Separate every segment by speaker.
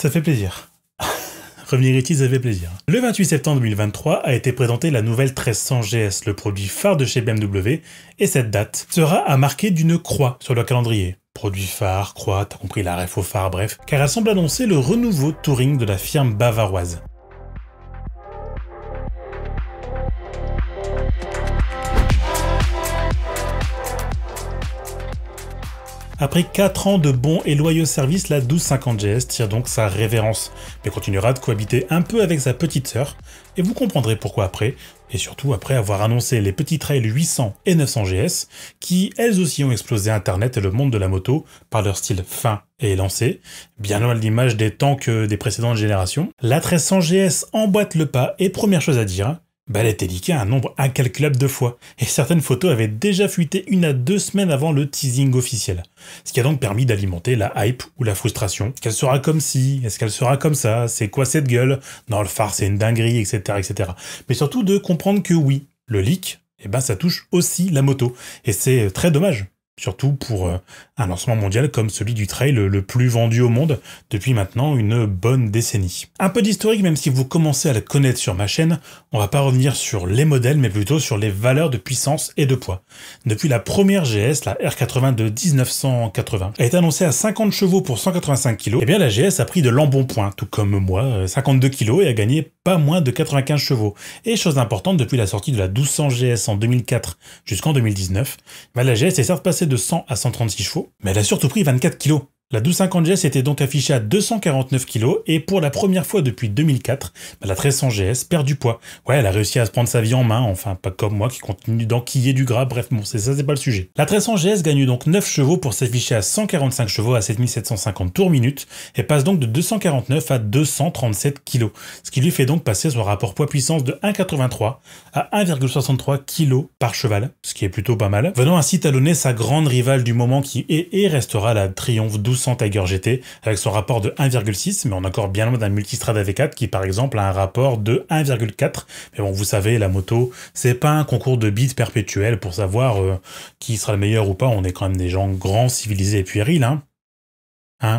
Speaker 1: Ça fait plaisir. Revenir ici, ça fait plaisir. Le 28 septembre 2023 a été présentée la nouvelle 1300 GS, le produit phare de chez BMW, et cette date sera à marquer d'une croix sur le calendrier. Produit phare, croix, t'as compris la ref au phare, bref, car elle semble annoncer le renouveau touring de la firme bavaroise. Après 4 ans de bons et loyaux services, la 1250 GS tire donc sa révérence, mais continuera de cohabiter un peu avec sa petite sœur, et vous comprendrez pourquoi après, et surtout après avoir annoncé les petits trails 800 et 900 GS, qui elles aussi ont explosé Internet et le monde de la moto par leur style fin et élancé, bien loin de l'image des tanks des précédentes générations. La 1300 GS emboîte le pas, et première chose à dire, elle était leakée un nombre incalculable de fois, et certaines photos avaient déjà fuité 1 à 2 semaines avant le teasing officiel. Ce qui a donc permis d'alimenter la hype ou la frustration. Est-ce qu'elle sera comme ci? Est-ce qu'elle sera comme ça? C'est quoi cette gueule? Non, le phare c'est une dinguerie, etc., etc. Mais surtout de comprendre que oui, le leak, ça touche aussi la moto, et c'est très dommage. Surtout pour un lancement mondial comme celui du trail le plus vendu au monde depuis maintenant une bonne décennie. Un peu d'historique, même si vous commencez à le connaître sur ma chaîne, on va pas revenir sur les modèles mais plutôt sur les valeurs de puissance et de poids. Depuis la première GS, la R80 de 1980, a été annoncée à 50 chevaux pour 185 kg, et bien la GS a pris de l'embonpoint, tout comme moi, 52 kg et a gagné pas moins de 95 chevaux. Et chose importante, depuis la sortie de la 1200 GS en 2004 jusqu'en 2019, la GS est certes passée de 100 à 136 chevaux, mais elle a surtout pris 24 kg. La 1250 GS était donc affichée à 249 kg, et pour la première fois depuis 2004, la 1300 GS perd du poids. Ouais, elle a réussi à se prendre sa vie en main, enfin pas comme moi qui continue d'enquiller du gras, bref, bon, c'est pas le sujet. La 1300 GS gagne donc 9 chevaux pour s'afficher à 145 chevaux à 7750 tours minute, et passe donc de 249 à 237 kg, ce qui lui fait donc passer son rapport poids-puissance de 1,83 à 1,63 kg par cheval, ce qui est plutôt pas mal, venant ainsi talonner sa grande rivale du moment qui est et restera la Triumph 1200 Tiger GT avec son rapport de 1,6, mais on est encore bien loin d'un Multistrada V4 qui par exemple a un rapport de 1,4. Mais bon, vous savez, la moto, c'est pas un concours de bits perpétuel pour savoir qui sera le meilleur ou pas, on est quand même des gens grands, civilisés et puérils, hein.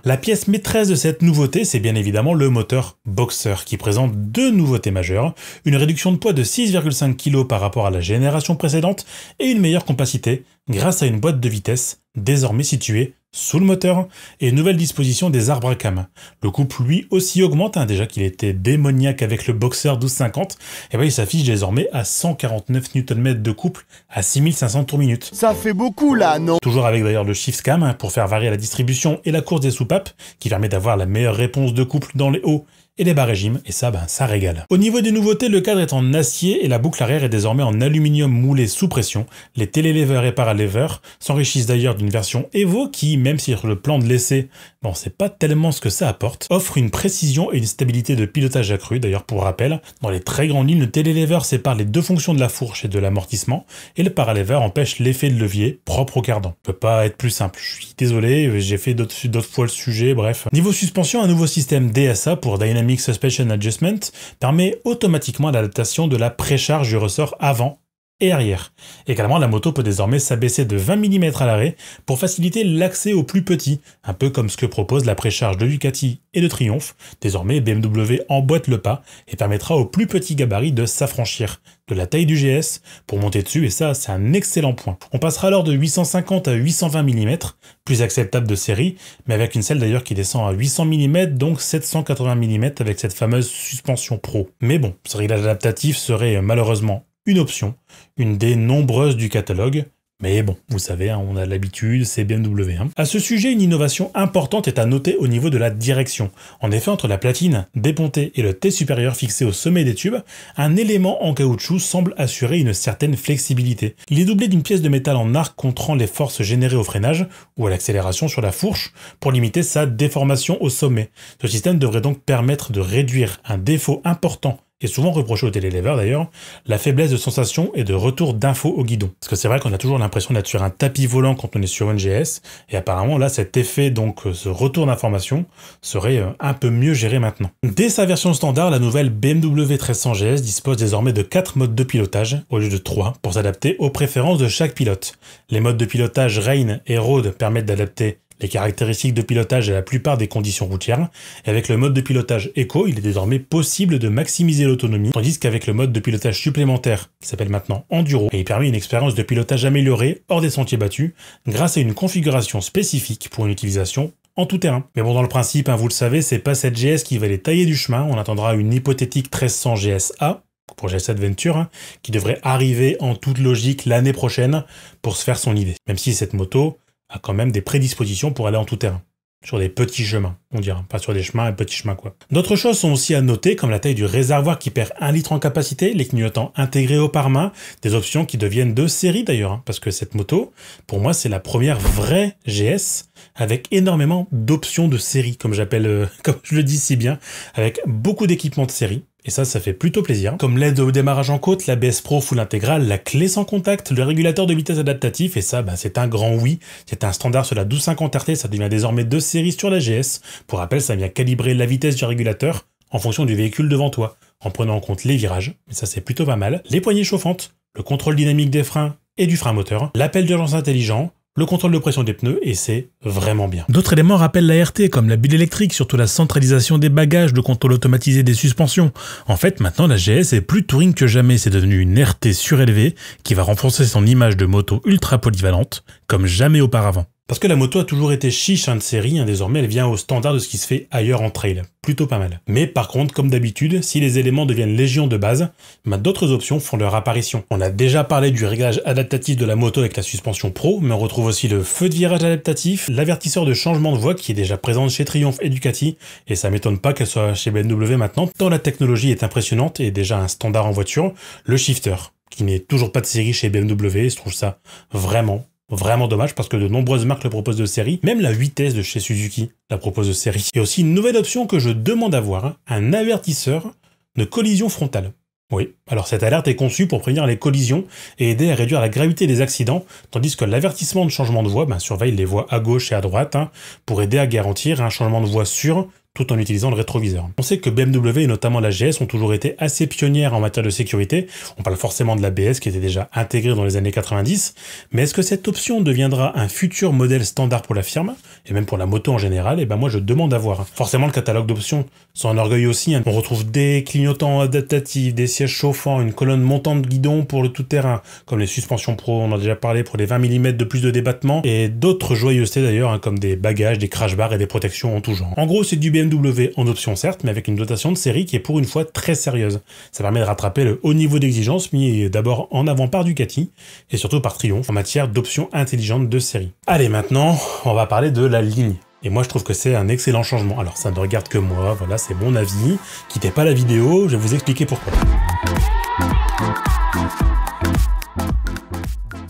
Speaker 1: La pièce maîtresse de cette nouveauté, c'est bien évidemment le moteur Boxer, qui présente 2 nouveautés majeures, une réduction de poids de 6,5 kg par rapport à la génération précédente, et une meilleure compacité, grâce à une boîte de vitesse, désormais située sous le moteur, et une nouvelle disposition des arbres à cames. Le couple lui aussi augmente, déjà qu'il était démoniaque avec le Boxer 1250, et il s'affiche désormais à 149 Nm de couple à 6500 tours minute.
Speaker 2: Ça fait beaucoup là, non?
Speaker 1: Toujours avec d'ailleurs le Shift Cam pour faire varier la distribution et la course des soupapes, qui permet d'avoir la meilleure réponse de couple dans les hauts et les bas régimes, et ça, ça régale. Au niveau des nouveautés, le cadre est en acier et la boucle arrière est désormais en aluminium moulé sous pression. Les télélevers et paralevers s'enrichissent d'ailleurs d'une version Evo qui, même si sur le plan de l'essai, c'est pas tellement ce que ça apporte, offre une précision et une stabilité de pilotage accrue. D'ailleurs, pour rappel, dans les très grandes lignes, le télélever sépare les 2 fonctions de la fourche et de l'amortissement, et le paralever empêche l'effet de levier propre au cardan. Peut pas être plus simple. Je suis désolé, j'ai fait d'autres fois le sujet, bref. Niveau suspension, un nouveau système DSA pour Dynamic Suspension Adjustment permet automatiquement l'adaptation de la précharge du ressort avant et arrière. Également, la moto peut désormais s'abaisser de 20 mm à l'arrêt pour faciliter l'accès aux plus petits, un peu comme ce que propose la précharge de Ducati et de Triumph. Désormais, BMW emboîte le pas et permettra aux plus petits gabarits de s'affranchir de la taille du GS pour monter dessus, et ça, c'est un excellent point. On passera alors de 850 à 820 mm, plus acceptable de série, mais avec une selle d'ailleurs qui descend à 800 mm, donc 780 mm avec cette fameuse suspension pro. Mais bon, ce réglage adaptatif serait malheureusement une option, une des nombreuses du catalogue, mais bon, vous savez, on a l'habitude, c'est BMW. À ce sujet, une innovation importante est à noter au niveau de la direction. En effet, entre la platine dépontée et le T supérieur fixé au sommet des tubes, un élément en caoutchouc semble assurer une certaine flexibilité. Il est doublé d'une pièce de métal en arc contrant les forces générées au freinage ou à l'accélération sur la fourche pour limiter sa déformation au sommet. Ce système devrait donc permettre de réduire un défaut important et souvent reproché au télélever d'ailleurs, la faiblesse de sensation et de retour d'infos au guidon. Parce que c'est vrai qu'on a toujours l'impression d'être sur un tapis volant quand on est sur une GS, et apparemment là cet effet, donc ce retour d'information, serait un peu mieux géré maintenant. Dès sa version standard, la nouvelle BMW 1300 GS dispose désormais de 4 modes de pilotage, au lieu de 3, pour s'adapter aux préférences de chaque pilote. Les modes de pilotage Rain et Road permettent d'adapter les caractéristiques de pilotage à la plupart des conditions routières, et avec le mode de pilotage Eco, il est désormais possible de maximiser l'autonomie, tandis qu'avec le mode de pilotage supplémentaire, qui s'appelle maintenant Enduro, il permet une expérience de pilotage améliorée hors des sentiers battus, grâce à une configuration spécifique pour une utilisation en tout terrain. Mais bon, dans le principe, vous le savez, c'est pas cette GS qui va les tailler du chemin, on attendra une hypothétique 1300 GS-A, pour GS Adventure, qui devrait arriver en toute logique l'année prochaine pour se faire son idée. Même si cette moto a quand même des prédispositions pour aller en tout terrain. Sur des petits chemins, on dira. Pas sur des chemins et petits chemins, quoi. D'autres choses sont aussi à noter, comme la taille du réservoir qui perd 1 litre en capacité, les clignotants intégrés au pare-main, des options qui deviennent de série d'ailleurs, parce que cette moto, pour moi, c'est la première vraie GS avec énormément d'options de série, comme j'appelle, comme je le dis si bien, avec beaucoup d'équipements de série. Et ça fait plutôt plaisir. Comme l'aide au démarrage en côte, l'ABS Pro full intégral, la clé sans contact, le régulateur de vitesse adaptatif, et ça, c'est un grand oui. C'est un standard sur la 1250 RT, ça devient désormais de série sur la GS. Pour rappel, ça vient calibrer la vitesse du régulateur en fonction du véhicule devant toi, en prenant en compte les virages, et ça c'est plutôt pas mal, les poignées chauffantes, le contrôle dynamique des freins et du frein moteur, l'appel d'urgence intelligent, le contrôle de pression des pneus, et c'est vraiment bien. D'autres éléments rappellent la RT, comme la bulle électrique, surtout la centralisation des bagages, le contrôle automatisé des suspensions. En fait, maintenant, la GS est plus touring que jamais, c'est devenu une RT surélevée qui va renforcer son image de moto ultra polyvalente, comme jamais auparavant. Parce que la moto a toujours été chiche de série, désormais elle vient au standard de ce qui se fait ailleurs en trail. Plutôt pas mal. Mais par contre, comme d'habitude, si les éléments deviennent légion de base, d'autres options font leur apparition. On a déjà parlé du réglage adaptatif de la moto avec la suspension Pro, mais on retrouve aussi le feu de virage adaptatif, l'avertisseur de changement de voie qui est déjà présent chez Triumph et Ducati, et ça m'étonne pas qu'elle soit chez BMW maintenant, tant la technologie est impressionnante et déjà un standard en voiture, le shifter, qui n'est toujours pas de série chez BMW, je trouve ça vraiment dommage parce que de nombreuses marques le proposent de série, même la 8S de chez Suzuki la propose de série. Et aussi une nouvelle option que je demande à voir, un avertisseur de collision frontale. Oui, alors cette alerte est conçue pour prévenir les collisions et aider à réduire la gravité des accidents, tandis que l'avertissement de changement de voie surveille les voies à gauche et à droite pour aider à garantir un changement de voie sûr tout en utilisant le rétroviseur. On sait que BMW et notamment la GS ont toujours été assez pionnières en matière de sécurité. On parle forcément de l'ABS qui était déjà intégré dans les années 90, mais est-ce que cette option deviendra un futur modèle standard pour la firme, et même pour la moto en général? Et moi je demande à voir. Forcément le catalogue d'options s'enorgueille aussi. On retrouve des clignotants adaptatifs, des sièges chauffants, une colonne montante de guidon pour le tout-terrain, comme les suspensions Pro, on en a déjà parlé, pour les 20 mm de plus de débattement, et d'autres joyeusetés d'ailleurs, comme des bagages, des crash bars et des protections en tout genre. En gros c'est du BMW en option certes, mais avec une dotation de série qui est pour une fois très sérieuse. Ça permet de rattraper le haut niveau d'exigence mis d'abord en avant par Ducati et surtout par Triumph en matière d'options intelligentes de série. Allez, maintenant, on va parler de la ligne. Et moi je trouve que c'est un excellent changement. Alors ça ne regarde que moi, voilà, c'est mon avis. Quittez pas la vidéo, je vais vous expliquer pourquoi.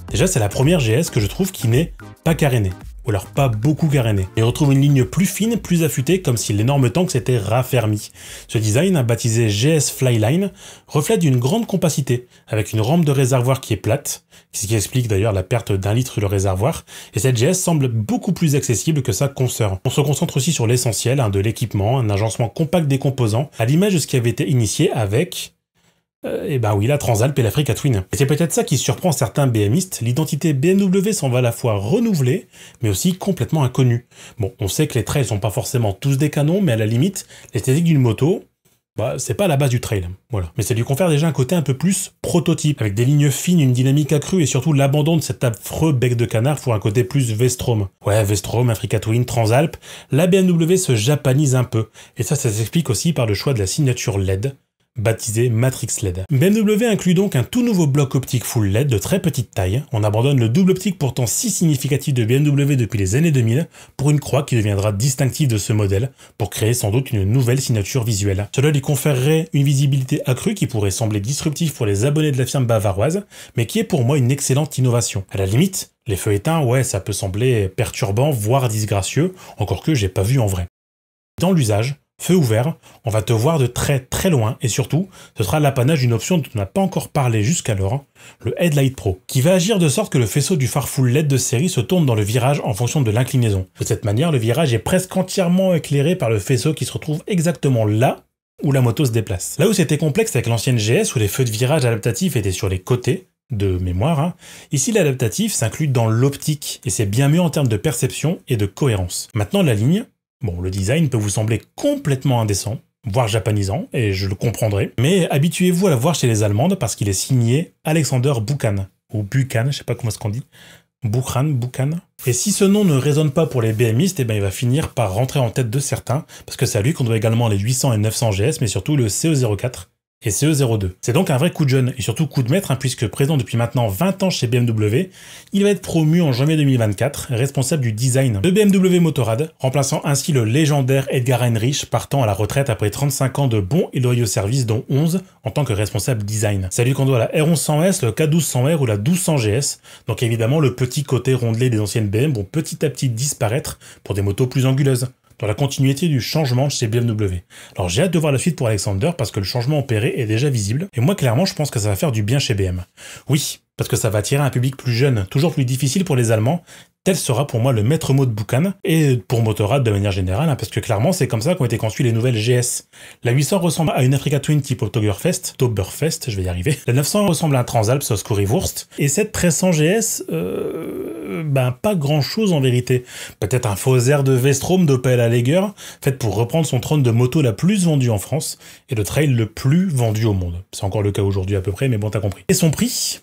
Speaker 1: Déjà c'est la première GS que je trouve qui n'est pas carénée. Ou alors pas beaucoup caréné. Et on retrouve une ligne plus fine, plus affûtée, comme si l'énorme tank s'était raffermi. Ce design, baptisé GS Flyline, reflète une grande compacité, avec une rampe de réservoir qui est plate, ce qui explique d'ailleurs la perte d'1 litre sur le réservoir, et cette GS semble beaucoup plus accessible que sa consoeur. On se concentre aussi sur l'essentiel, de l'équipement, un agencement compact des composants, à l'image de ce qui avait été initié avec... oui, la Transalp et l'Africa Twin. Et c'est peut-être ça qui surprend certains BMistes, l'identité BMW semble à la fois renouvelée, mais aussi complètement inconnue. Bon, on sait que les trails sont pas forcément tous des canons, mais à la limite, l'esthétique d'une moto, c'est pas la base du trail, voilà. Mais ça lui confère déjà un côté un peu plus prototype, avec des lignes fines, une dynamique accrue, et surtout l'abandon de cet affreux bec de canard pour un côté plus V-Strom. Ouais, V-Strom, Africa Twin, Transalp, la BMW se japanise un peu, et ça s'explique aussi par le choix de la signature LED, baptisé Matrix LED. BMW inclut donc un tout nouveau bloc optique full LED de très petite taille. On abandonne le double optique pourtant si significatif de BMW depuis les années 2000 pour une croix qui deviendra distinctive de ce modèle pour créer sans doute une nouvelle signature visuelle. Cela lui conférerait une visibilité accrue qui pourrait sembler disruptive pour les abonnés de la firme bavaroise, mais qui est pour moi une excellente innovation. À la limite, les feux éteints, ouais, ça peut sembler perturbant, voire disgracieux, encore que j'ai pas vu en vrai. Dans l'usage, feu ouvert, on va te voir de très très loin et surtout, ce sera l'apanage d'une option dont on n'a pas encore parlé jusqu'alors, le Headlight Pro, qui va agir de sorte que le faisceau du phare full LED de série se tourne dans le virage en fonction de l'inclinaison. De cette manière, le virage est presque entièrement éclairé par le faisceau qui se retrouve exactement là où la moto se déplace. Là où c'était complexe avec l'ancienne GS où les feux de virage adaptatifs étaient sur les côtés, de mémoire, hein. Ici, l'adaptatif s'inclut dans l'optique, et c'est bien mieux en termes de perception et de cohérence. Maintenant, la ligne, bon, le design peut vous sembler complètement indécent, voire japonisant, et je le comprendrai, mais habituez-vous à la voir chez les Allemandes parce qu'il est signé Alexander Buchan, ou Buchan, je sais pas comment est-ce qu'on dit, Buchan. Et si ce nom ne résonne pas pour les BMistes, eh ben il va finir par rentrer en tête de certains, parce que c'est à lui qu'on doit également les 800 et 900 GS, mais surtout le CE04 et CE02. C'est donc un vrai coup de jeune, et surtout coup de maître, hein, puisque présent depuis maintenant 20 ans chez BMW, il va être promu en janvier 2024, responsable du design de BMW Motorrad, remplaçant ainsi le légendaire Edgar Heinrich, partant à la retraite après 35 ans de bons et loyaux services, dont 11 en tant que responsable design. C'est à lui qu'on doit la R1100S, le K1200R ou la 1200 GS, donc évidemment le petit côté rondelé des anciennes BM vont petit à petit disparaître pour des motos plus anguleuses, dans la continuité du changement chez BMW. Alors j'ai hâte de voir la suite pour Alexander parce que le changement opéré est déjà visible, et moi clairement je pense que ça va faire du bien chez BM. Oui, parce que ça va attirer un public plus jeune, toujours plus difficile pour les Allemands. Tel sera pour moi le maître mot de Buchan, et pour Motorrad de manière générale, hein, parce que clairement c'est comme ça qu'ont été conçues les nouvelles GS. La 800 ressemble à une Africa Twin type Oktoberfest, je vais y arriver. La 900 ressemble à un Transalps Currywurst, et cette 1300 GS, ben pas grand chose en vérité. Peut-être un faux air de Vestrom d'Opel Alliger, fait pour reprendre son trône de moto la plus vendue en France, et le trail le plus vendu au monde. C'est encore le cas aujourd'hui à peu près, mais bon t'as compris. Et son prix ?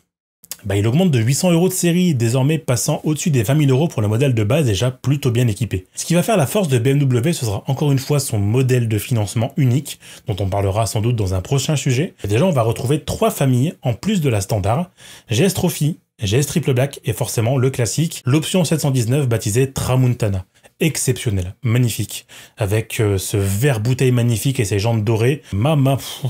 Speaker 1: Bah, il augmente de 800 € de série, désormais passant au-dessus des 20 000 € pour le modèle de base déjà plutôt bien équipé. Ce qui va faire la force de BMW, ce sera encore une fois son modèle de financement unique, dont on parlera sans doute dans un prochain sujet. Et déjà, on va retrouver 3 familles en plus de la standard, GS Trophy, GS Triple Black et forcément le classique, l'option 719 baptisée Tramontana. Exceptionnel, magnifique, avec ce verre bouteille magnifique et ses jantes dorées,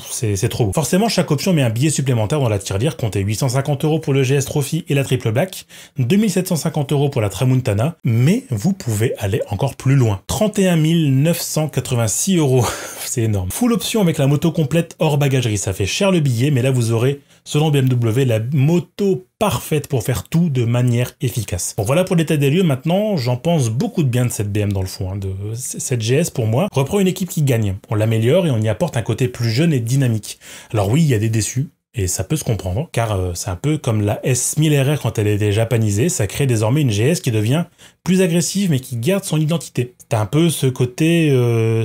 Speaker 1: c'est trop beau. Forcément, chaque option met un billet supplémentaire dans la tirelire, comptez 850 € pour le GS Trophy et la Triple Black, 2750 € pour la Tramontana, mais vous pouvez aller encore plus loin. 31 986 €, c'est énorme. Full option avec la moto complète hors bagagerie, ça fait cher le billet, mais là vous aurez, selon BMW, la moto parfaite pour faire tout de manière efficace. Bon voilà pour l'état des lieux, maintenant j'en pense beaucoup de bien de cette BM dans le fond. Cette GS pour moi reprend une équipe qui gagne, on l'améliore et on y apporte un côté plus jeune et dynamique. Alors oui, il y a des déçus, et ça peut se comprendre, car c'est un peu comme la S1000RR quand elle était japanisée, ça crée désormais une GS qui devient plus agressive mais qui garde son identité. T'as un peu ce côté,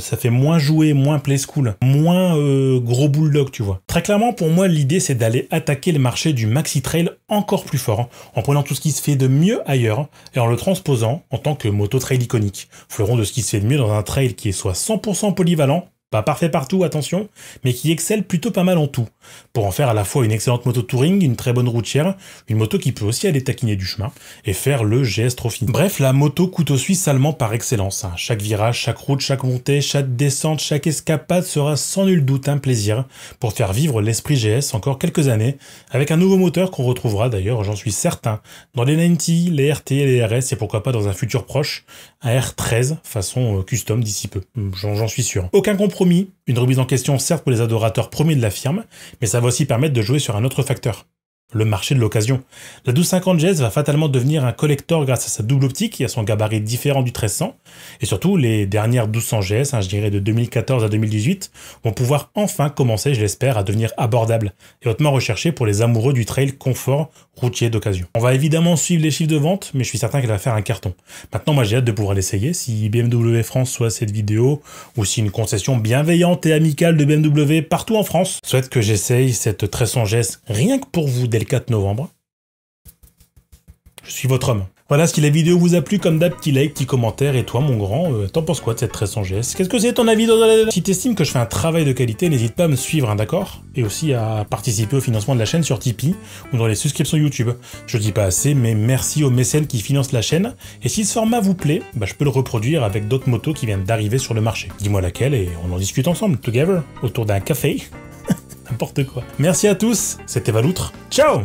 Speaker 1: ça fait moins jouer, moins play school, moins gros bulldog, tu vois. Très clairement, pour moi, l'idée c'est d'aller attaquer le marché du maxi trail encore plus fort, en prenant tout ce qui se fait de mieux ailleurs et en le transposant en tant que moto trail iconique. Fleuron de ce qui se fait de mieux dans un trail qui est soit 100% polyvalent, pas parfait partout, attention, mais qui excelle plutôt pas mal en tout, pour en faire à la fois une excellente moto touring, une très bonne routière, une moto qui peut aussi aller taquiner du chemin, et faire le GS Trophy. Bref, la moto couteau suisse allemand par excellence. Chaque virage, chaque route, chaque montée, chaque descente, chaque escapade sera sans nul doute un plaisir pour faire vivre l'esprit GS encore quelques années, avec un nouveau moteur qu'on retrouvera d'ailleurs, j'en suis certain, dans les 90, les RT, les RS, et pourquoi pas dans un futur proche, un R13 façon custom d'ici peu. J'en suis sûr. Aucun compromis. Une remise en question certes pour les adorateurs premiers de la firme, mais ça va aussi permettre de jouer sur un autre facteur, le marché de l'occasion. La 1250 GS va fatalement devenir un collector grâce à sa double optique et à son gabarit différent du 1300, et surtout les dernières 1200 GS, je dirais de 2014 à 2018, vont pouvoir enfin commencer, je l'espère, à devenir abordables et hautement recherchées pour les amoureux du trail confort routier d'occasion. On va évidemment suivre les chiffres de vente, mais je suis certain qu'elle va faire un carton. Maintenant, moi j'ai hâte de pouvoir l'essayer, si BMW France soit cette vidéo, ou si une concession bienveillante et amicale de BMW partout en France souhaite que j'essaye cette 1300 GS rien que pour vous dès le 4 novembre. Je suis votre homme. Voilà, si la vidéo vous a plu, comme d'hab, petit like, petit commentaire, et toi mon grand, t'en penses quoi de cette 1300 GS? Qu'est-ce que c'est ton avis dans la... Si t'estimes que je fais un travail de qualité, n'hésite pas à me suivre, d'accord? Et aussi à participer au financement de la chaîne sur Tipeee, ou dans les subscriptions YouTube. Je le dis pas assez, mais merci aux mécènes qui financent la chaîne, et si ce format vous plaît, je peux le reproduire avec d'autres motos qui viennent d'arriver sur le marché. Dis-moi laquelle, et on en discute ensemble, together, autour d'un café. N'importe quoi. Merci à tous, c'était Valoutre, ciao!